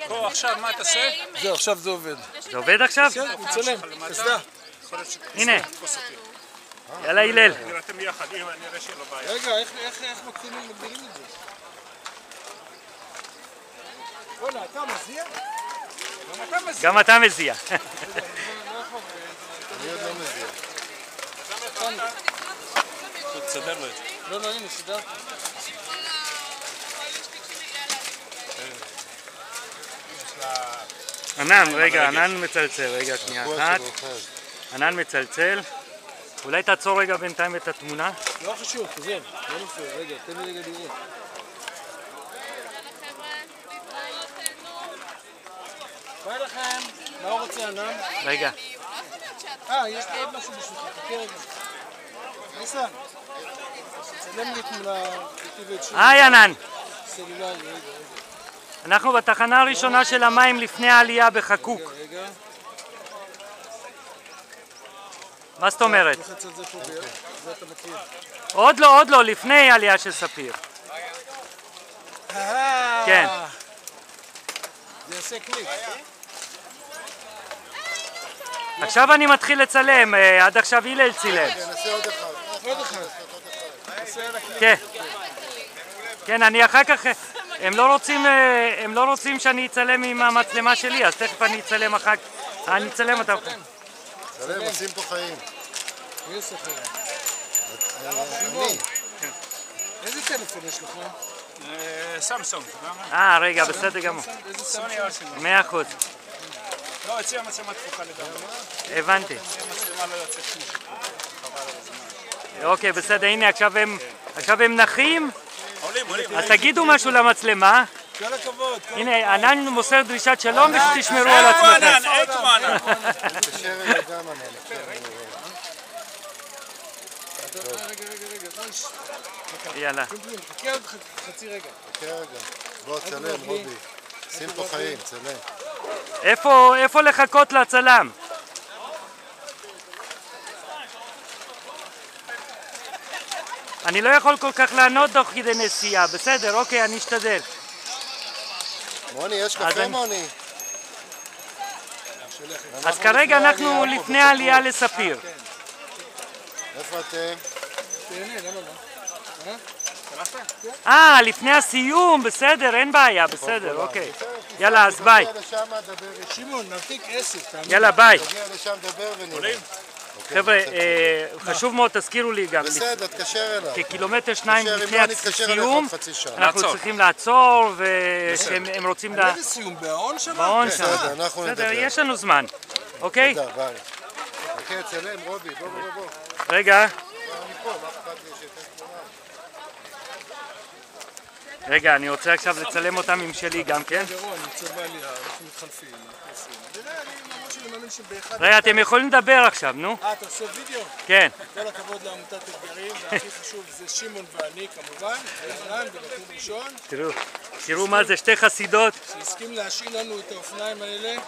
פה עכשיו מה תעשה? זהו, עכשיו זה עובד. זה עובד עכשיו? כן, הוא צלם. קסדה. הנה. יאללה הלל. נראיתם יחד, אם נראה שלא בעיה. רגע, איך מגדילים את זה? בוא'נה, אתה מזיע? גם אתה מזיע. אני עוד לא מזיע. תסדר לו את זה. לא, הנה, סידר. ענן, רגע, ענן מצלצל, רגע, שנייה אחת. ענן מצלצל. אולי תעצור רגע בינתיים את התמונה? לא חשוב, חוזר. לא נופל, רגע, תן לי רגע לראות. ביי לכם. מה הוא רוצה, ענן? רגע. יש לי עוד משהו בשבילך, חכה רגע. ניסן, צלם לי תמונה כתיבת שלי. היי ענן. סלולרי, רגע. אנחנו בתחנה הראשונה של המים לפני העלייה בחקוק. רגע. מה זאת אומרת? תלחץ את זה פה ביד, זה אתה מכיר. עוד לא, לפני העלייה של ספיר. כן. זה יעשה קליק. עכשיו אני מתחיל לצלם, עד עכשיו הלל צילם. נעשה עוד אחד. עוד אחד. נעשה על הקליק. כן. כן, אני אחר כך... הם לא רוצים שאני אצלם עם המצלמה שלי, אז תכף אני אצלם אחר כך. אני אצלם אותם. צלם, עושים פה חיים. מי עושה חיים? אני. איזה טלפון יש לך? סמסונג. רגע, בסדר גמור. איזה סוני או סמסונג? 100%. לא, אצלי המצלמה תפוקה לגמרי. הבנתי. המצלמה לא יוצאת שום חבל על הזמן. אוקיי, בסדר, הנה, עכשיו הם נחים. עולים. אז תגידו משהו למצלמה. כל הכבוד. הנה, ענן מוסר דרישת שלום ושתשמרו על עצמכם. אין כמו ענן. תשאר רגע גם ענן. רגע. יאללה. חכה עוד חצי רגע. חכה רגע. בוא, צלם, רובי. שים פה חיים, צלם. איפה לחכות לצלם? אני לא יכול כל כך לענות תוך כדי נסיעה, בסדר, אוקיי, אני אשתדל. מוני, יש קפה מוני? אז כרגע אנחנו לפני העלייה לספיר. איפה אתם? תהנה, למה לא? לפני הסיום, בסדר, אין בעיה, בסדר, אוקיי. יאללה, אז ביי. שמעון, נרתיק 10. יאללה, ביי. תגיע לשם, דבר ונראה. חבר'ה, חשוב מאוד, תזכירו לי גם. בסדר, תתקשר אליו. כקילומטר שניים תתקשר, לפני אם לא נתקשר אליך הסיום, עוד חצי שעה. אנחנו צריכים לעצור, ושהם רוצים איזה סיום? בהעון שם? בהעון שם. בסדר, אנחנו בסדר, נדבר. יש לנו זמן, אוקיי? תודה, ביי. חכה, צלם, רובי, בוא. רגע. אני פה, מה אכפת לי שתן תמונה? רגע, אני רוצה עכשיו לצלם אותם עם שלי גם כן. גרון, צבע לי, אנחנו מתחלפים. אני מאמין שבאחד... רגע, אתם יכולים לדבר עכשיו, נו. אתה עושה וידאו? כן. כל הכבוד לעמותת אתגרים, והכי חשוב זה שמעון ואני כמובן, ענן במקום ראשון. תראו מה זה, שתי חסידות. שהסכים להשאיל לנו את האופניים האלה.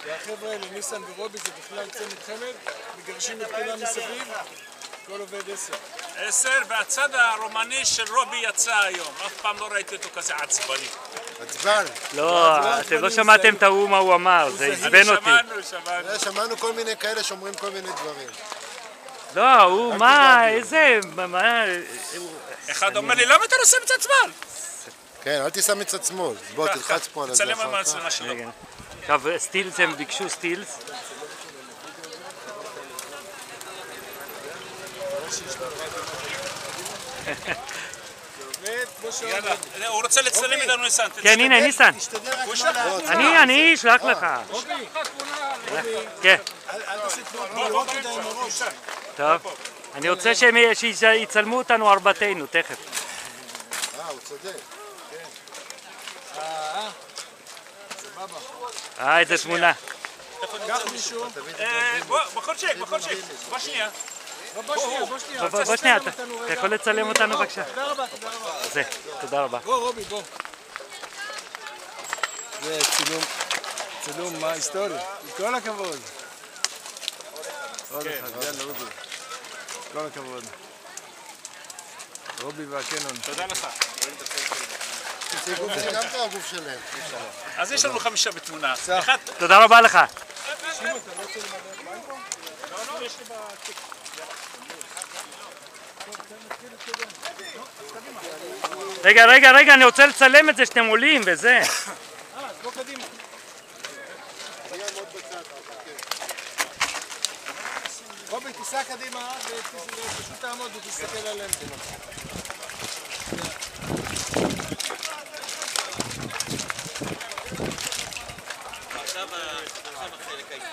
והחבר'ה האלה, ניסן ורובי, זה בכלל צמד חמד, מגרשים את כולם מסביב, כל עובד 10. 10, והצד הרומני של רובי יצא היום. אף פעם לא ראיתי אותו כזה עצבני. עצבן. לא, אתם לא שמעתם את מה הוא אמר, זה עצבן אותי. שמענו. שמענו כל מיני כאלה שאומרים כל מיני דברים. לא, הוא מה, איזה... אחד אומר לי, למה אתה נוסע מצד שמאל? כן, אל תיסע מצד שמאל. בוא, תלחץ פה על זה. תצלם על המצלמה שלו. עכשיו סטילס, הם ביקשו סטילס. יאללה, הוא רוצה לצלם איתנו ניסן. כן, הנה, ניסן. אני אשלח לך. כן. טוב. אני רוצה שיצלמו אותנו ארבעתנו, תכף. הוא צודק. איזה תמונה. קח מישהו. בכל שק. בוא שנייה. בוא שנייה, אתה יכול לצלם אותנו בבקשה. תודה רבה. תודה רבה. בוא רובי, בוא. זה צילום מה היסטורי. כל הכבוד. עוד אחד, יאללה רובי. כל הכבוד. רובי והקנון. תודה לך. תוציא גוף שלם או גוף שלם? אז יש לנו 5 בתמונה. אחד... תודה רבה לך. שמעון, אתה לא רוצה למדד מים פה? לא, יש לי בתיק. רגע, אני רוצה לצלם את זה שאתם עולים וזה. אז בוא קדימה. רובי, תיסע קדימה ופשוט תעמוד ותסתכל עליהם. עכשיו החלק העיקרי.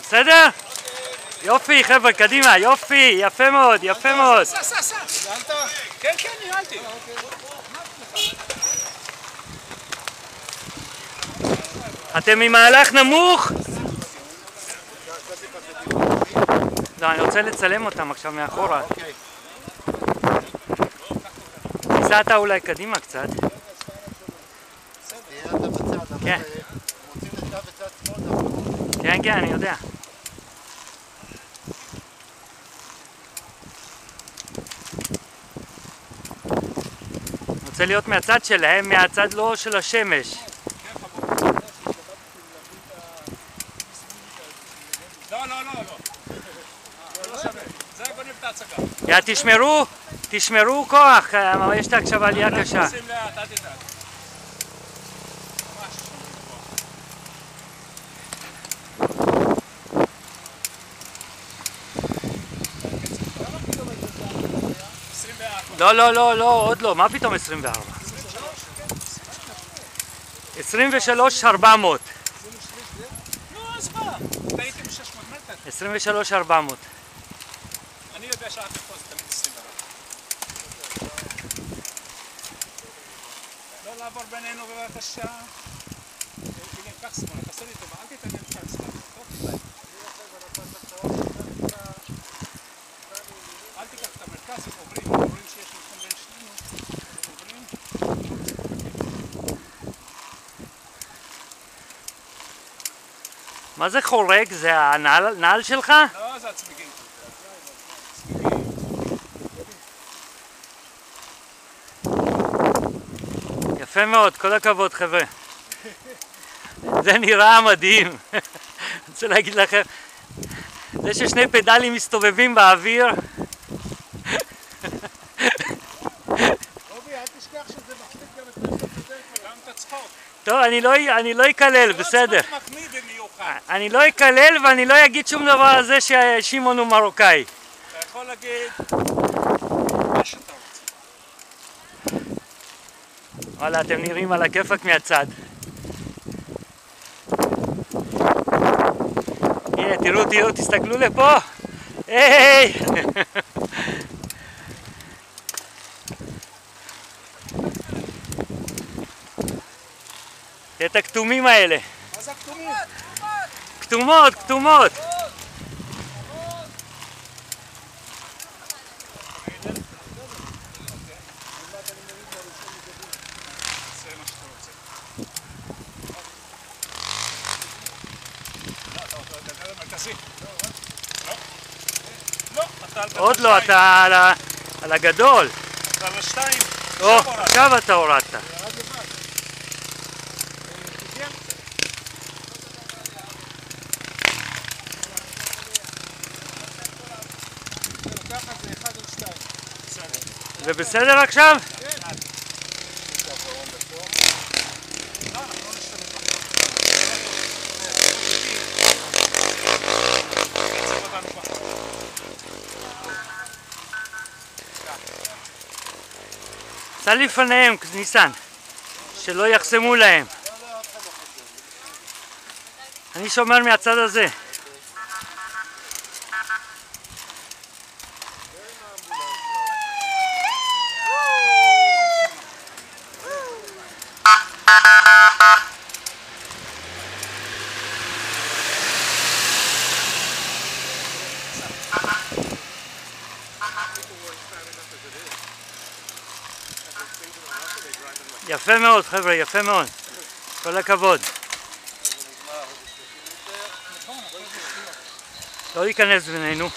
בסדר? יופי חבר'ה, קדימה, יופי, יפה מאוד, יפה מאוד. סע. נעלת? כן, ניהלתי. אתם ממהלך נמוך? לא, אני רוצה לצלם אותם עכשיו מאחורה. תיסע אתה אולי קדימה קצת. תהיה אתה בצד, אבל כן. רוצים לשב בצד שמאל. כן, אני יודע. אני רוצה להיות מהצד שלהם, מהצד לא של השמש. לא. לא שווה. זה גונב את ההצגה. תשמרו כוח, יש את עכשיו עלייה קשה. שים לאט, אל תדאג. ממש. לא, עוד לא, מה פתאום 24? 23,400. נו, אז מה? טעיתי ב-600 מטר. 23,400. אני יודע שאת פה זה תמיד 24. לא לעבור בינינו בבקשה. הנה, קח שמאלה, תעשה לי טובה, אל תתעניין לך שמאלה. אל תיקח את המרכז, הם עוברים שיש מקום בין שנינו. עוברים. מה זה חורג? זה הנעל שלך? לא, זה הצמיגים. יפה מאוד, כל הכבוד חבר'ה. זה נראה מדהים. אני רוצה להגיד לכם, זה ששני פדלים מסתובבים באוויר. רובי, אל תשכח שזה מחליף גם את מה שאתה בדרך כלל. גם את הצחוק. טוב, אני לא אקלל, בסדר. צחוק מחמיא במיוחד. אני לא אקלל ואני לא אגיד שום דבר על זה ששמעון הוא מרוקאי. אתה יכול להגיד מה שאתה רוצה. וואלה, אתם נראים על הכיפק מהצד. הנה, תראו, תסתכלו לפה. היי! את הכתומים האלה. מה זה הכתומים? כתומות. זה מה שאתה רוצה. אתה יודע מרכזי. לא, אתה על עוד לא, אתה על הגדול. אתה על השתיים. או, עכשיו אתה הורדת. ירד לבד. תגיע. ככה זה 1 על 2. זה בסדר עכשיו? סע לפניהם, ניסן, שלא יחסמו להם. אני שומר מהצד הזה. Things are enough, or they drive יפה מאוד חבר'ה, יפה מאוד. כל הכבוד. לא להיכנס בינינו.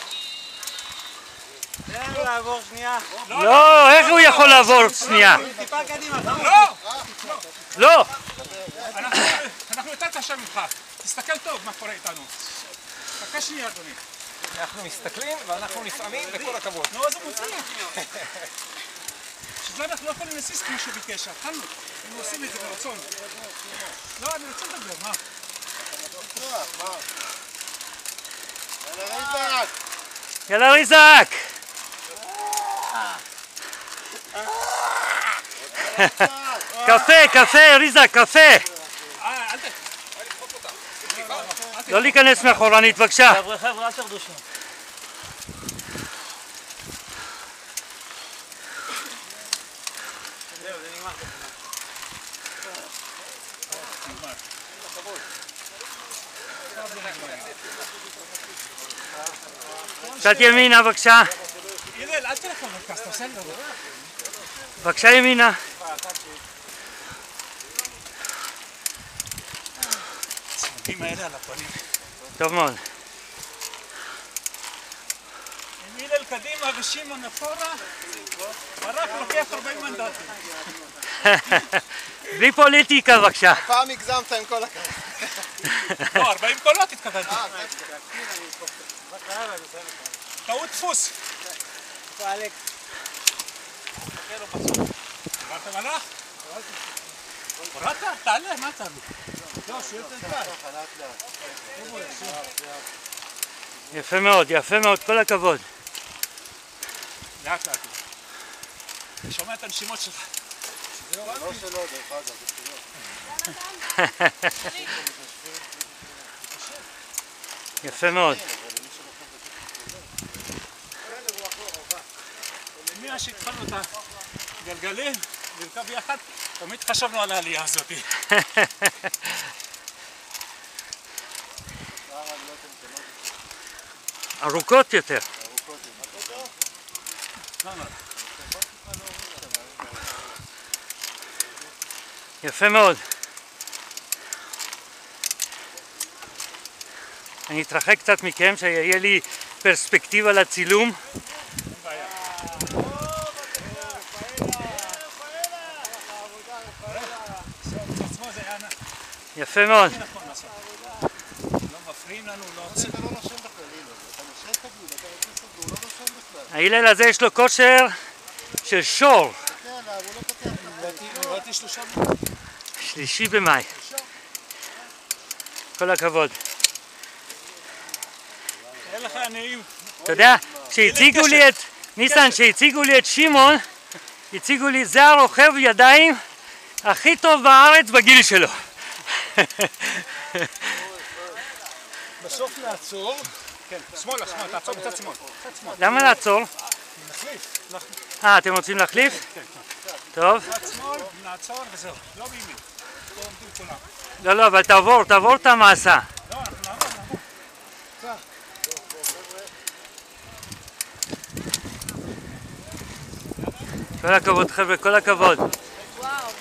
לעבור שנייה. לא, איך הוא יכול לעבור שנייה? טיפה קדימה. לא! אנחנו יותר קשה ממך. תסתכל טוב מה קורה איתנו. חכה שנייה אדוני. אנחנו מסתכלים ואנחנו לפעמים וכל הכבוד. נו, אז הוא מוצא. שזה אנחנו לא יכולים להסיס כמו שביקש. אכלנו. הם עושים את זה ברצון. לא, אני רוצה לדבר, מה? יאללה ריזק! יאללה ריזק! קפה, קפה, ריזק, קפה! אל ת... לא להיכנס מאחורנית, בבקשה. חבר'ה, אל תרדו שם. קצת ימינה, בבקשה. ידל, אל תלך למרכז, אתה עושה לי דבר. בבקשה ימינה. צמודים האלה על הפנים. טוב מאוד. עם הלל קדימה ושמעון אחורה, ברק לוקח 40 מנדטים. בלי פוליטיקה, בבקשה. פעם הגזמת עם כל הכבוד. לא, 40 קולות התכוונתי. טעות דפוס. איפה אלכס? עברת מלאך? הורדת? תעלה, מה אתה? לא, שיהיה יותר קל. יפה מאוד, יפה מאוד, כל הכבוד. לאט לאט. אני שומע את הנשימות שלך. לא שלו, דרך אגב, זה שלו. יפה מאוד. מאז שהתחלנו את הגלגלים, לרכב יחד, תמיד חשבנו על העלייה הזאת. ארוכות יותר. יפה מאוד. אני אתרחק קצת מכם, שיהיה לי פרספקטיבה לצילום. יפה מאוד. לא מפריעים לנו, לא עוצרים. אתה לא נושם בכלל, הנה. אתה נושם תגיד, אתה רוצה סגור, לא נושם בכלל. ההלל הזה יש לו כושר של שור. כן, הוא לא פתח לך. נראיתי 3 3 במאי. כל הכבוד. אין לך נעים. אתה יודע, שהציגו לי את, ניסן, שהציגו לי את שמעון, הציגו לי, זה הרוכב ידיים הכי טוב בארץ בגיל שלו. בסוף נעצור. כן, שמאלה, תעצור בצד שמאל. למה לעצור? אתם רוצים להחליף? כן. טוב. בצד שמאל, נעצור וזהו. לא בימין. פה עומדים כולם. לא, אבל תעבור את המסע. לא, אנחנו נעבור. כל הכבוד חבר'ה, כל הכבוד.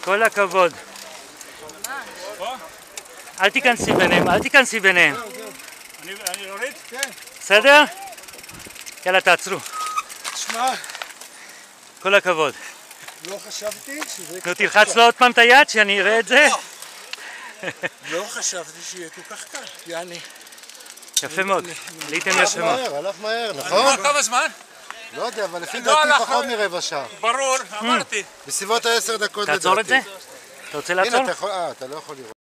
כל הכבוד. אל תיכנסי ביניהם, אל תיכנסי ביניהם. אני אוריד? כן. בסדר? יאללה, תעצרו. תשמע, כל הכבוד. לא חשבתי שזה... נו, תלחץ לו עוד פעם את היד, שאני אראה את זה. לא חשבתי שיהיה כל כך קל. יעני. יפה מאוד. עליתם הלך יפה מאוד. מהר, הלך מהר, נכון? כמה זמן? לא יודע, אבל לפי לא דעתי הלך פחות מהר. מרבע שעה. ברור, אמרתי. בסביבות 10 דקות לדעתי. תעצור את זה? אתה רוצה לעצור? הנה, אתה לא יכול לראות.